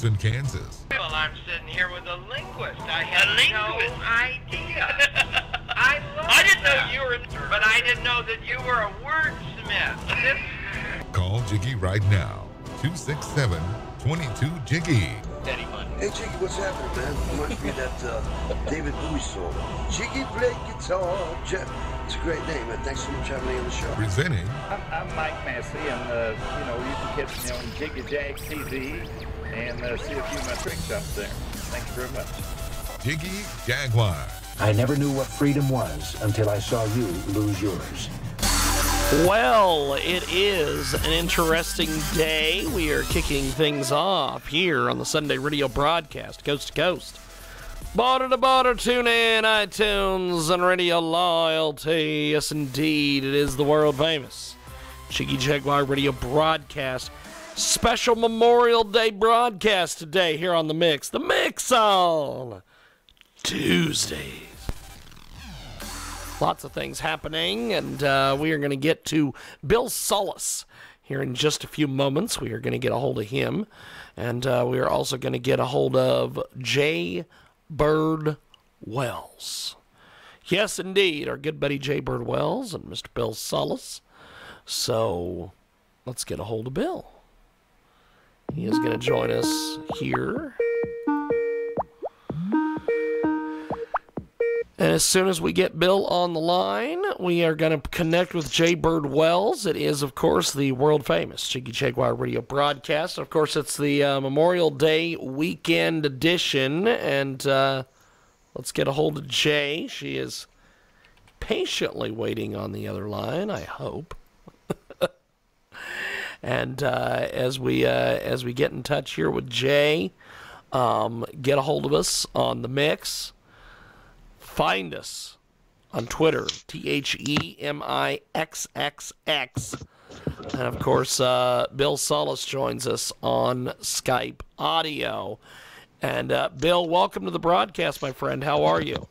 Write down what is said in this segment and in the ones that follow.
Houston, Kansas. Well, I'm sitting here with a linguist. I had no idea. I didn't know you were, but I didn't know that you were a wordsmith. Call Jiggy right now. 267-22-JIGGY. Steady money. Hey, Jiggy, what's happening, man? Reminds me of that David Bowie song. Jiggy play guitar. It's a great name, man. Thanks so much for having me on the show. Presenting. I'm Mike Massey, and you can catch me on Jiggy Jag TV and see a few of my tricks up there. Thank you very much. Jiggy Jaguar. I never knew what freedom was until I saw you lose yours. Well, it is an interesting day. We are kicking things off here on the Sunday radio broadcast, coast to coast. Border to border, tune in, iTunes, and Radio Loyalty. Yes, indeed, it is the world famous Jiggy Jaguar radio broadcast. Special Memorial Day broadcast today here on The Mix. The Mix on Tuesdays. Lots of things happening, and we are going to get to Bill Salus here in just a few moments. We are going to get a hold of him, and we are also going to get a hold of J. Bird Wells. Yes, indeed, our good buddy J. Bird Wells and Mr. Bill Salus. So let's get a hold of Bill. He is going to join us here. And as soon as we get Bill on the line, we are going to connect with J. Bird Wells. It is, of course, the world-famous Jiggy Jaguar radio broadcast. Of course, it's the Memorial Day weekend edition. And let's get a hold of Jay. She is patiently waiting on the other line, I hope. And as we get in touch here with Jay, get a hold of us on The Mix. Find us on Twitter, THEMIXXX. And, of course, Bill Salus joins us on Skype audio. And, Bill, welcome to the broadcast, my friend. How are you?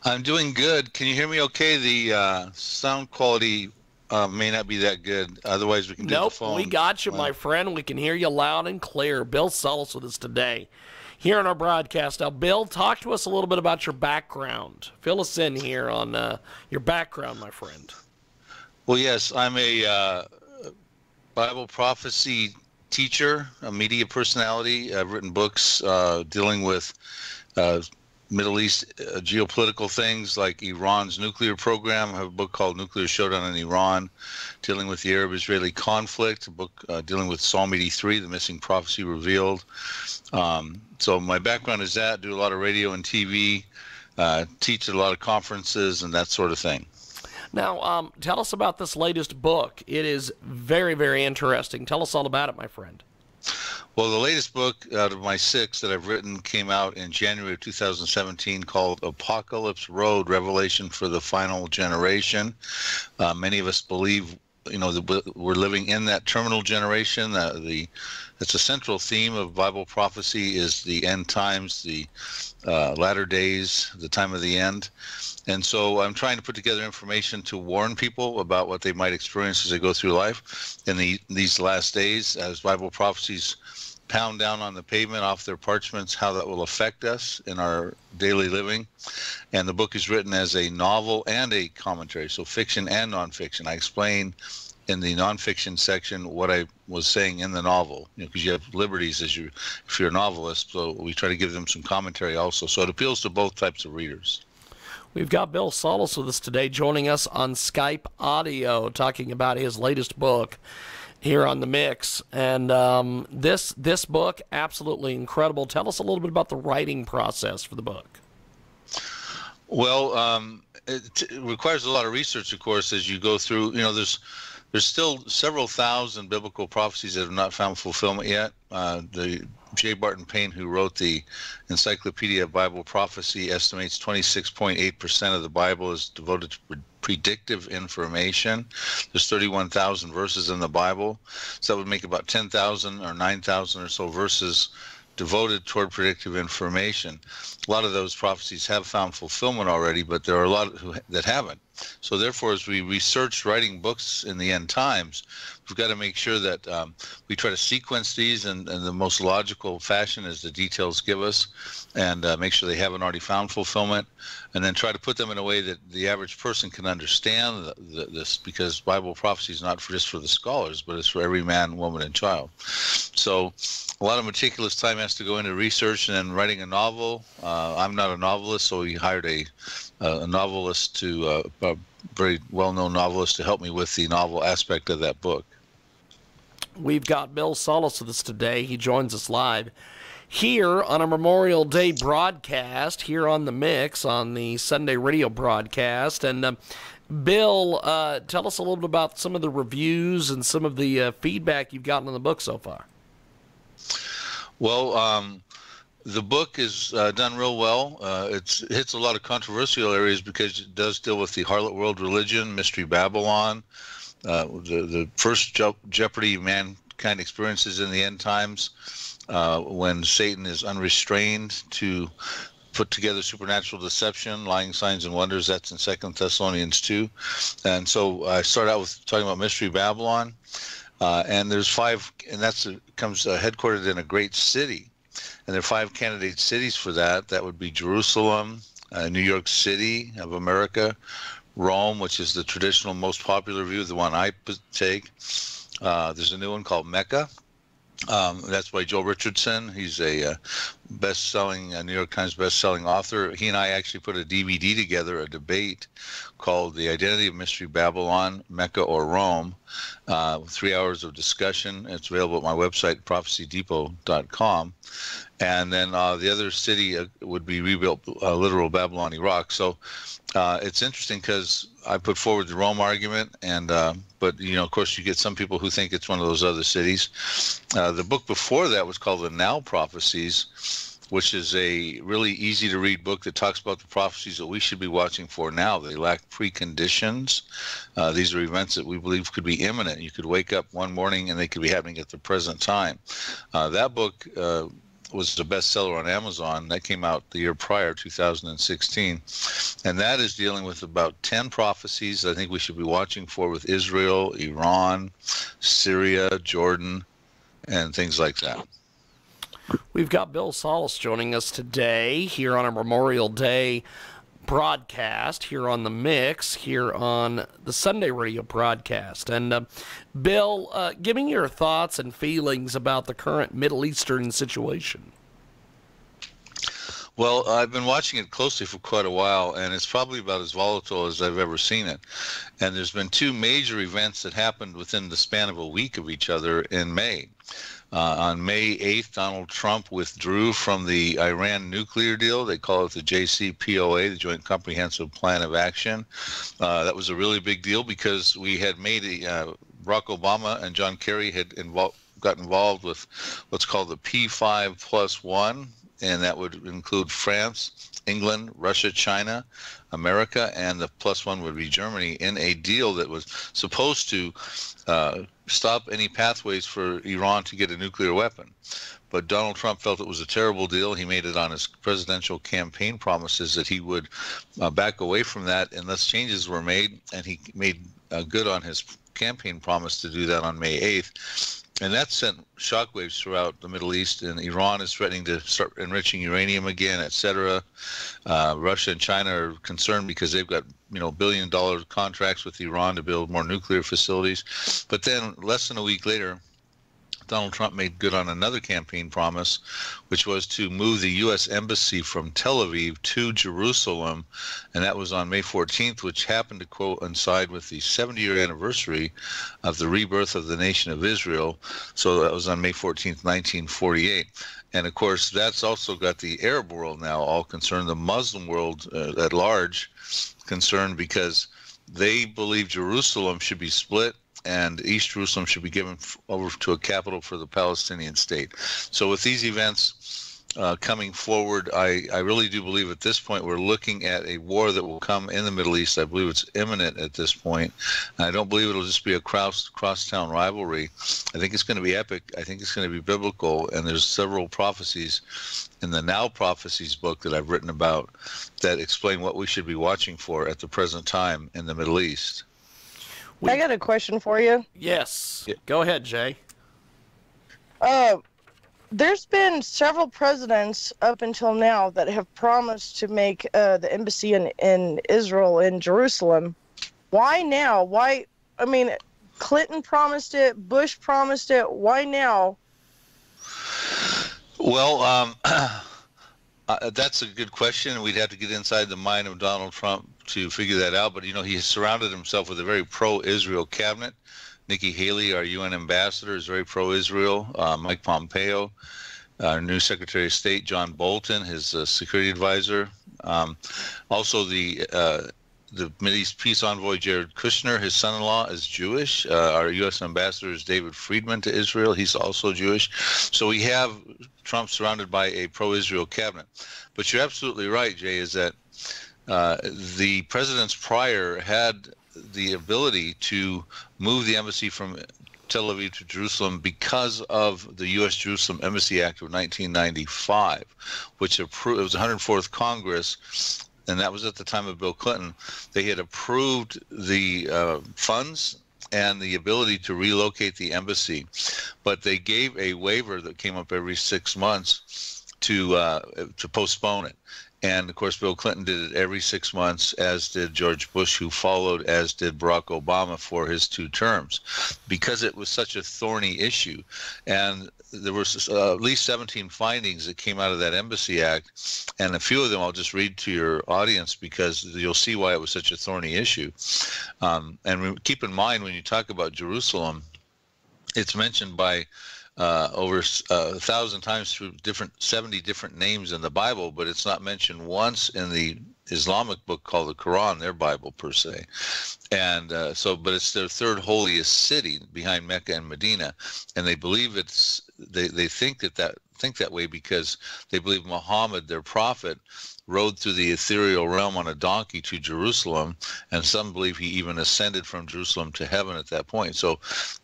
I'm doing good. Can you hear me okay? The sound quality may not be that good. Otherwise, we can do the phone. Nope, we got you, my friend. We can hear you loud and clear. Bill Salus with us today here on our broadcast. Now, Bill, talk to us a little bit about your background. Fill us in here on your background, my friend. Well, yes, I'm a Bible prophecy teacher, a media personality. I've written books dealing with Middle East geopolitical things like Iran's nuclear program. I have a book called Nuclear Showdown in Iran, dealing with the Arab-Israeli conflict, a book dealing with Psalm 83, the missing prophecy revealed. So my background is that, do a lot of radio and TV, teach at a lot of conferences and that sort of thing. Now, tell us about this latest book. It is very, very interesting. Tell us all about it, my friend. Well, the latest book out of my 6 that I've written came out in January of 2017 called Apocalypse Road, Revelation for the Final Generation. Many of us believe, that we're living in that terminal generation. It's a central theme of Bible prophecy is the end times, the latter days, the time of the end. And so I'm trying to put together information to warn people about what they might experience as they go through life in these last days as Bible prophecies pound down on the pavement off their parchments, how that will affect us in our daily living. And the book is written as a novel and a commentary, so fiction and nonfiction. I explain in the nonfiction section what I was saying in the novel, because you have liberties if you're a novelist, so we try to give them some commentary also. So it appeals to both types of readers. We've got Bill Salus with us today, joining us on Skype audio, talking about his latest book here on The Mix. And this book, absolutely incredible. Tell us a little bit about the writing process for the book. Well, it requires a lot of research, of course, as you go through. There's still several thousand biblical prophecies that have not found fulfillment yet. The J. Barton Payne, who wrote the Encyclopedia of Bible Prophecy, estimates 26.8% of the Bible is devoted to predictive information. There's 31,000 verses in the Bible, so that would make about 10,000 or 9,000 or so verses devoted toward predictive information. A lot of those prophecies have found fulfillment already, but there are a lot that haven't. So therefore, as we research writing books in the end times, we've got to make sure that we try to sequence these in the most logical fashion as the details give us, and make sure they haven't already found fulfillment, and then try to put them in a way that the average person can understand this, because Bible prophecy is not just for the scholars, but it's for every man, woman, and child. So a lot of meticulous time has to go into research and then writing a novel. I'm not a novelist, so we hired a novelist, a very well-known novelist, to help me with the novel aspect of that book. We've got Bill Salus with us today. He joins us live here on a Memorial Day broadcast, here on The Mix, on the Sunday radio broadcast. And Bill, tell us a little bit about some of the reviews and some of the feedback you've gotten on the book so far. Well, the book is done real well. It hits a lot of controversial areas because it does deal with the harlot world religion, Mystery Babylon, the first jeopardy mankind experiences in the end times, when Satan is unrestrained to put together supernatural deception, lying signs and wonders. That's in 2 Thessalonians 2. And so I start out with talking about Mystery Babylon. And there's 5, and comes headquartered in a great city. And there are 5 candidate cities for that. That would be Jerusalem, New York City of America, Rome, which is the traditional most popular view, the one I take. There's a new one called Mecca. That's by Joel Richardson. He's a best-selling, New York Times best-selling author. He and I actually put a DVD together, a debate called The Identity of Mystery Babylon, Mecca or Rome, 3 hours of discussion. It's available at my website, prophecydepot.com. And then the other city would be rebuilt, literal Babylon, Iraq. So it's interesting because I put forward the Rome argument, and but of course, you get some people who think it's one of those other cities. The book before that was called The Now Prophecies, which is a really easy to read book that talks about the prophecies that we should be watching for now. They lack preconditions. These are events that we believe could be imminent. You could wake up one morning and they could be happening at the present time. That book was a bestseller on Amazon. That came out the year prior, 2016. And that is dealing with about 10 prophecies I think we should be watching for with Israel, Iran, Syria, Jordan, and things like that. We've got Bill Salus joining us today here on a Memorial Day broadcast, here on The Mix, here on the Sunday radio broadcast. And Bill, give me your thoughts and feelings about the current Middle Eastern situation. Well, I've been watching it closely for quite a while, and it's probably about as volatile as I've ever seen it. And there's been 2 major events that happened within the span of a week of each other in May. On May 8th, Donald Trump withdrew from the Iran nuclear deal. They call it the JCPOA, the Joint Comprehensive Plan of Action. That was a really big deal because we had made Barack Obama and John Kerry had got involved with what's called the P5+1, and that would include France, England, Russia, China, America, and the +1 would be Germany, in a deal that was supposed to stop any pathways for Iran to get a nuclear weapon. But Donald Trump felt it was a terrible deal. He made it on his presidential campaign promises that he would back away from that unless changes were made, and he made good on his campaign promise to do that on May 8th. And that sent shockwaves throughout the Middle East, and Iran is threatening to start enriching uranium again, etc. Russia and China are concerned because they've got billion-dollar contracts with Iran to build more nuclear facilities. But then less than a week later, Donald Trump made good on another campaign promise, which was to move the U.S. Embassy from Tel Aviv to Jerusalem, and that was on May 14th, which happened to coincide with the 70-year anniversary of the rebirth of the nation of Israel. So that was on May 14th, 1948. And of course, that's also got the Arab world now all concerned, the Muslim world at large concerned, because they believe Jerusalem should be split and East Jerusalem should be given over to a capital for the Palestinian state. So with these events, coming forward. I really do believe at this point we're looking at a war that will come in the Middle East. I believe it's imminent at this point. And I don't believe it'll just be a crosstown rivalry. I think it's going to be epic. I think it's going to be biblical. And there's several prophecies in the Now Prophecies book that I've written about that explain what we should be watching for at the present time in the Middle East. I got a question for you. Yes. Yeah. Go ahead, Jay. There's been several presidents up until now that have promised to make the embassy in Israel, in Jerusalem. Why now? Why? I mean, Clinton promised it, Bush promised it. Why now? Well, that's a good question. We'd have to get inside the mind of Donald Trump to figure that out. But, you know, he has surrounded himself with a very pro-Israel cabinet. Nikki Haley, our UN ambassador, is very pro-Israel. Mike Pompeo, our new Secretary of State, John Bolton, his security advisor. Also, the Mideast peace envoy, Jared Kushner, his son-in-law, is Jewish. Our U.S. ambassador is David Friedman to Israel. He's also Jewish. So we have Trump surrounded by a pro-Israel cabinet. But you're absolutely right, Jay, is that the presidents prior had the ability to move the embassy from Tel Aviv to Jerusalem because of the U.S. Jerusalem Embassy Act of 1995, which approved. It was the 104th Congress, and that was at the time of Bill Clinton. They had approved the funds and the ability to relocate the embassy, but they gave a waiver that came up every 6 months to postpone it. And, of course, Bill Clinton did it every 6 months, as did George Bush, who followed, as did Barack Obama for his 2 terms, because it was such a thorny issue. And there were at least 17 findings that came out of that Embassy Act, and a few of them I'll just read to your audience because you'll see why it was such a thorny issue. And keep in mind, when you talk about Jerusalem, it's mentioned by over 1,000 times through 70 different names in the Bible, but it's not mentioned once in the Islamic book called the Quran, their Bible per se. And but it's their third holiest city behind Mecca and Medina, and they believe they think that way because they believe Muhammad, their prophet, rode through the ethereal realm on a donkey to Jerusalem, and some believe he even ascended from Jerusalem to heaven at that point. So,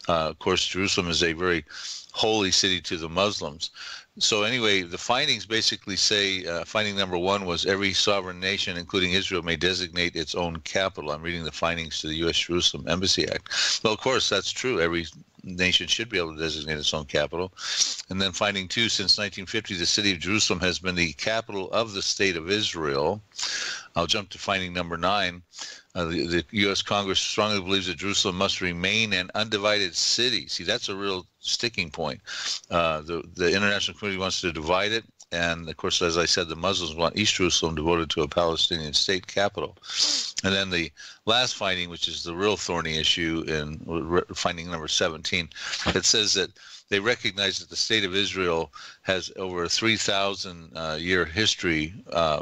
of course, Jerusalem is a very holy city to the Muslims. So anyway, the findings basically say, finding number 1 was every sovereign nation, including Israel, may designate its own capital. I'm reading the findings to the U.S. Jerusalem Embassy Act. Well, of course, that's true. Every nation should be able to designate its own capital. And then finding 2, since 1950, the city of Jerusalem has been the capital of the state of Israel. I'll jump to finding number 9. The U.S. Congress strongly believes that Jerusalem must remain an undivided city. See, that's a real sticking point. The international community wants to divide it. And, of course, as I said, the Muslims want East Jerusalem devoted to a Palestinian state capital. And then the last finding, which is the real thorny issue in finding number 17, it says that they recognize that the state of Israel has over a 3,000-year history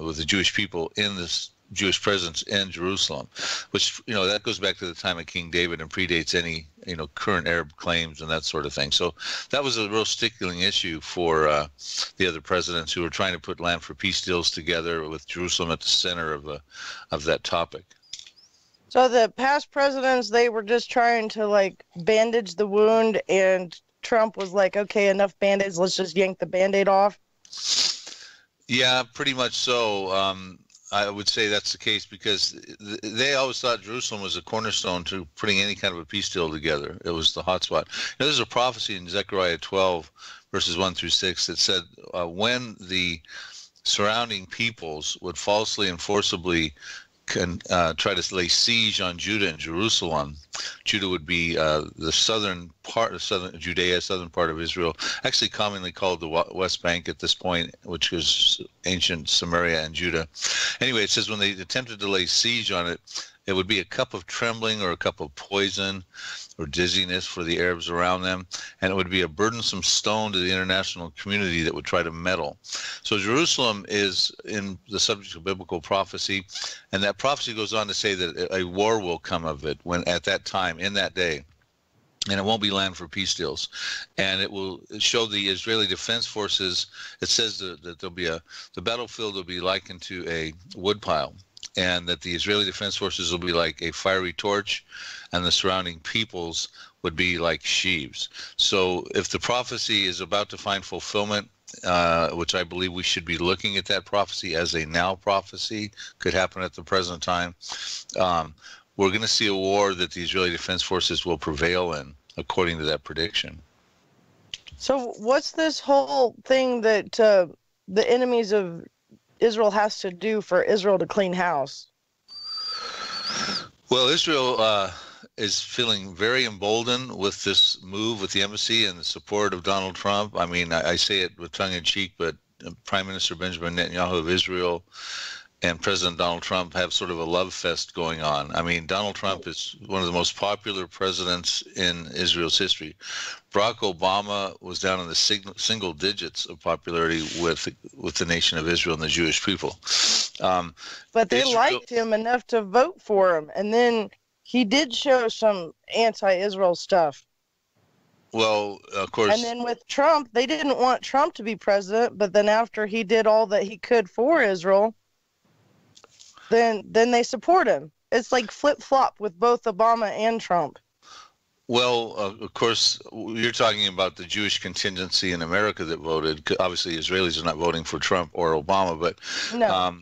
with the Jewish people in this Jewish presence in Jerusalem, which, you know, that goes back to the time of King David and predates any, you know, current Arab claims and that sort of thing. So that was a real stickling issue for the other presidents who were trying to put land for peace deals together with Jerusalem at the center of that topic. So the past presidents, they were just trying to, like, bandage the wound, and Trump was like, okay, enough Band-Aids, let's just yank the Band-Aid off? Yeah, pretty much so. I would say that's the case because they always thought Jerusalem was a cornerstone to putting any kind of a peace deal together. It was the hot spot. Now, there's a prophecy in Zechariah 12, verses 1 through 6, that said when the surrounding peoples would falsely and forcibly try to lay siege on Judah and Jerusalem, Judah would be the southern part of southern Judea, southern part of Israel, actually commonly called the West Bank at this point, which was ancient Samaria and Judah. Anyway, it says when they attempted to lay siege on it, it would be a cup of trembling or a cup of poison or dizziness for the Arabs around them, and it would be a burdensome stone to the international community that would try to meddle. So Jerusalem is in the subject of biblical prophecy, and that prophecy goes on to say that a war will come of it when at that time, in that day. and it won't be land for peace deals. And it will show the Israeli Defense Forces. It says that there'll be the battlefield will be likened to a woodpile, and that the Israeli Defense Forces will be like a fiery torch, and the surrounding peoples would be like sheaves. So if the prophecy is about to find fulfillment, which I believe we should be looking at that prophecy as a now prophecy, could happen at the present time, we're going to see a war that the Israeli Defense Forces will prevail in, according to that prediction. So what's this whole thing that the enemies of Israel has to do for Israel to clean house? Well, Israel is feeling very emboldened with this move with the embassy and the support of Donald Trump. I mean, I say it with tongue in cheek, but Prime Minister Benjamin Netanyahu of Israel and President Donald Trump have sort of a love fest going on. I mean, Donald Trump is one of the most popular presidents in Israel's history. Barack Obama was down in the single digits of popularity with the nation of Israel and the Jewish people. But they liked him enough to vote for him. And then he did show some anti-Israel stuff. Well, of course. And then with Trump, they didn't want Trump to be president. But then after he did all that he could for Israel, then they support him. It's like flip-flop with both Obama and Trump. Well, of course, you're talking about the Jewish contingency in America that voted. Obviously, Israelis are not voting for Trump or Obama, but no.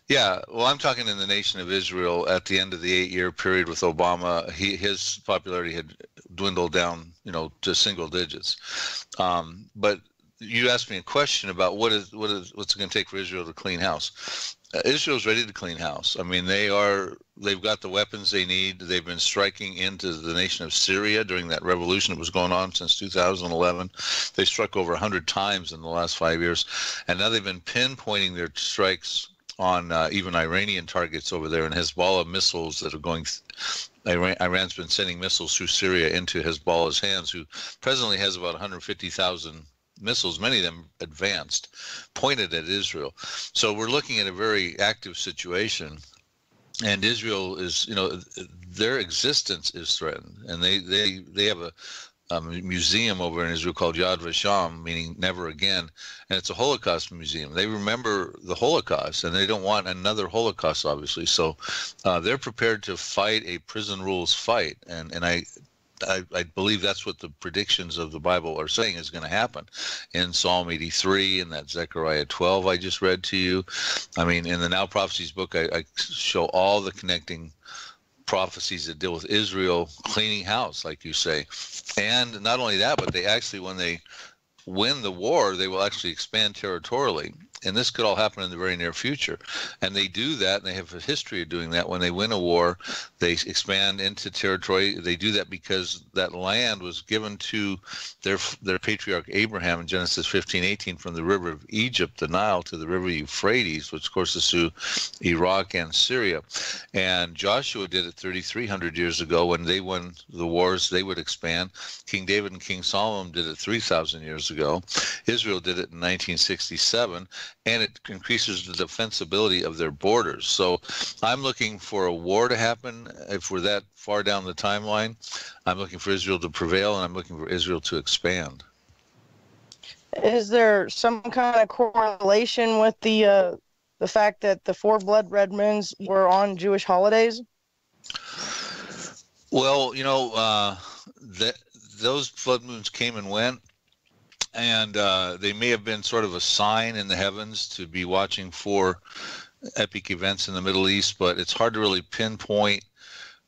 Yeah, well, I'm talking in the nation of Israel at the end of the 8-year period with Obama. His popularity had dwindled down, to single digits. But you asked me a question about what's it going to take for Israel to clean house. Israel's ready to clean house. I mean, they've got the weapons they need. They've been striking into the nation of Syria during that revolution that was going on since 2011. They struck over 100 times in the last 5 years. And now they've been pinpointing their strikes on even Iranian targets over there, and Hezbollah missiles that are going. Iran's been sending missiles through Syria into Hezbollah's hands, who presently has about 150,000 missiles, many of them advanced, pointed at Israel. So we're looking at a very active situation, and Israel is, their existence is threatened, and they have a museum over in Israel called Yad Vashem, meaning never again, and it's a Holocaust museum. They remember the Holocaust, and they don't want another Holocaust, obviously. So they're prepared to fight a prison rules fight, and I believe that's what the predictions of the Bible are saying is going to happen in Psalm 83 and that Zechariah 12 I just read to you. I mean, in the Now Prophecies book, I show all the connecting prophecies that deal with Israel cleaning house, like you say. And not only that, but they actually, when they win the war, they will actually expand territorially. And this could all happen in the very near future. And they do that, and they have a history of doing that. When they win a war, they expand into territory. They do that because that land was given to their patriarch Abraham in Genesis 15:18, from the river of Egypt, the Nile, to the river Euphrates, which courses through Iraq and Syria. And Joshua did it 3,300 years ago. When they won the wars, they would expand. King David and King Solomon did it 3,000 years ago. Israel did it in 1967. And it increases the defensibility of their borders. So I'm looking for a war to happen. If we're that far down the timeline, I'm looking for Israel to prevail, and I'm looking for Israel to expand. Is there some kind of correlation with the fact that the 4 blood red moons were on Jewish holidays? Well, those blood moons came and went. And they may have been sort of a sign in the heavens to be watching for epic events in the Middle East, but it's hard to really pinpoint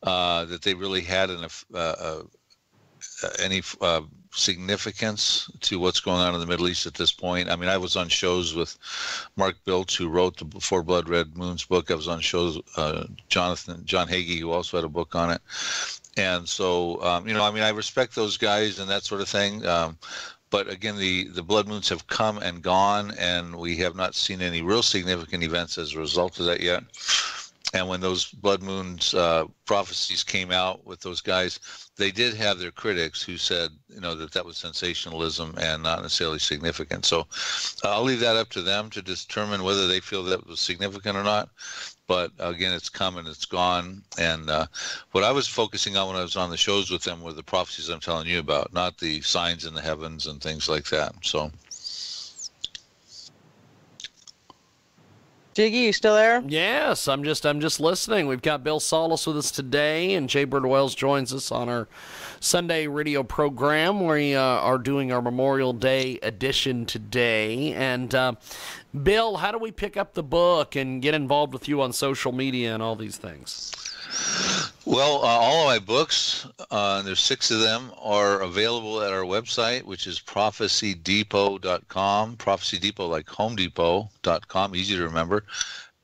that they really had any significance to what's going on in the Middle East at this point. I mean, I was on shows with Mark Biltz, who wrote the 4 Blood Red Moons book. I was on shows John Hagee, who also had a book on it. And so, I respect those guys and that sort of thing. But again, the blood moons have come and gone, and we have not seen any real significant events as a result of that yet. And when those blood moons prophecies came out with those guys, they did have their critics who said, that was sensationalism and not necessarily significant. So I'll leave that up to them to determine whether they feel that was significant or not. But again, it's come and it's gone. And what I was focusing on when I was on the shows with them were the prophecies I'm telling you about, not the signs in the heavens and things like that. So, Jiggy, you still there? Yes, I'm just listening. We've got Bill Salus with us today, and Jay Bird Wells joins us on our Sunday radio program. We are doing our Memorial Day edition today. And Bill, how do we pick up the book and get involved with you on social media and all these things? Well, all of my books, there's 6 of them, are available at our website, which is prophecydepot.com. Prophecy Depot, like HomeDepot.com, easy to remember.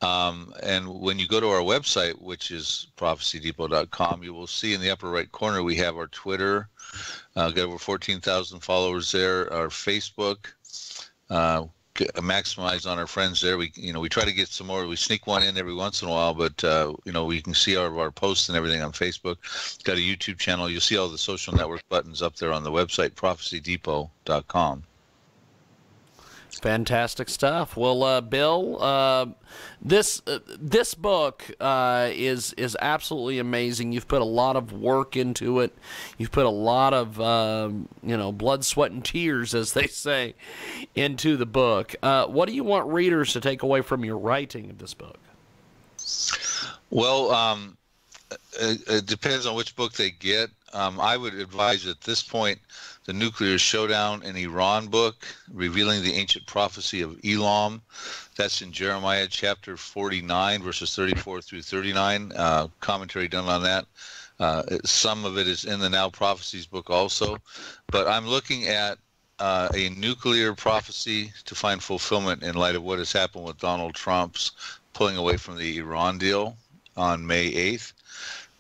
And when you go to our website, which is prophecydepot.com, you will see in the upper right corner we have our Twitter. Got over 14,000 followers there. Our Facebook. Maximize on our friends there. We try to get some more. We sneak one in every once in a while, but we can see our posts and everything on Facebook. Got a YouTube channel. You'll see all the social network buttons up there on the website, prophecydepot.com. Fantastic stuff. Well, Bill, this book is absolutely amazing. You've put a lot of work into it. You've put a lot of blood, sweat, and tears, as they say, into the book. What do you want readers to take away from your writing of this book? Well, it depends on which book they get. I would advise at this point the Nuclear Showdown in Iran book, revealing the ancient prophecy of Elam. That's in Jeremiah chapter 49, verses 34 through 39. Commentary done on that. Some of it is in the Now Prophecies book also. But I'm looking at a nuclear prophecy to find fulfillment in light of what has happened with Donald Trump's pulling away from the Iran deal on May 8th.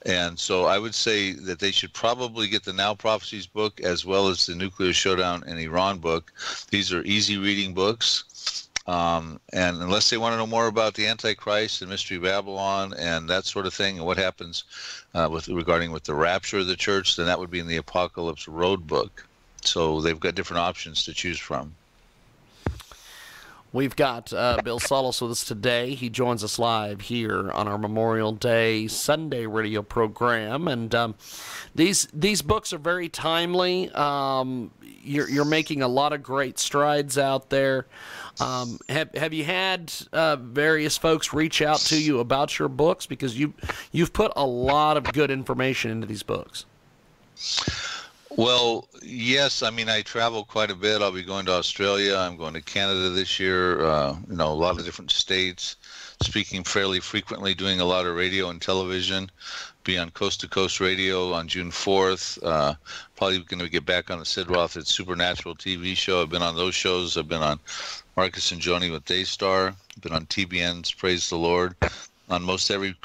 And so I would say that they should probably get the Now Prophecies book as well as the Nuclear Showdown in Iran book. These are easy reading books. And unless they want to know more about the Antichrist and Mystery Babylon and that sort of thing and what happens regarding the rapture of the church, then that would be in the Apocalypse Road book. So they've got different options to choose from. We've got Bill Salus with us today. He joins us live here on our Memorial Day Sunday radio program. And these books are very timely. You're making a lot of great strides out there. Have you had various folks reach out to you about your books? Because you've put a lot of good information into these books. Well, yes. I mean, I travel quite a bit. I'll be going to Australia. I'm going to Canada this year. A lot of different states, speaking fairly frequently, doing a lot of radio and television. Be on Coast to Coast Radio on June 4th. Probably going to get back on the Sid Roth It's Supernatural TV show. I've been on those shows. I've been on Marcus and Joni with Daystar. I've been on TBN's Praise the Lord. On most every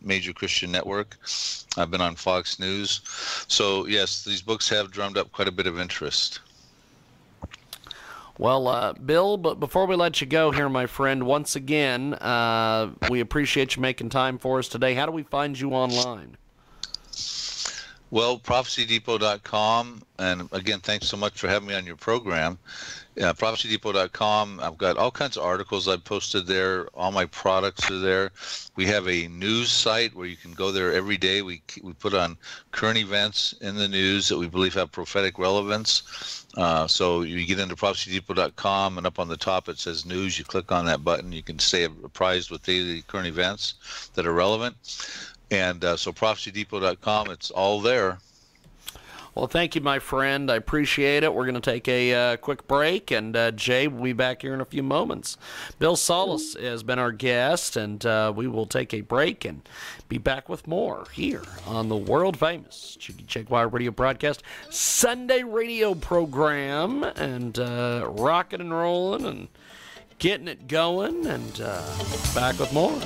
major Christian network. I've been on Fox News. So, yes, these books have drummed up quite a bit of interest. Well, Bill, but before we let you go here, my friend, once again, we appreciate you making time for us today. How do we find you online? Well, prophecydepot.com, and again, thanks so much for having me on your program. Prophecydepot.com, I've got all kinds of articles I've posted there. All my products are there. We have a news site where you can go there every day. We put on current events in the news that we believe have prophetic relevance. So you get into prophecydepot.com, and up on the top it says news. You click on that button. You can stay apprised with daily current events that are relevant. And so prophecydepot.com, it's all there. Well, thank you, my friend. I appreciate it. We're going to take a quick break, and Jay will be back here in a few moments. Bill Salus has been our guest, and we will take a break and be back with more here on the world-famous Jiggy Jaguar radio broadcast Sunday radio program, and rocking and rolling and getting it going, and back with more.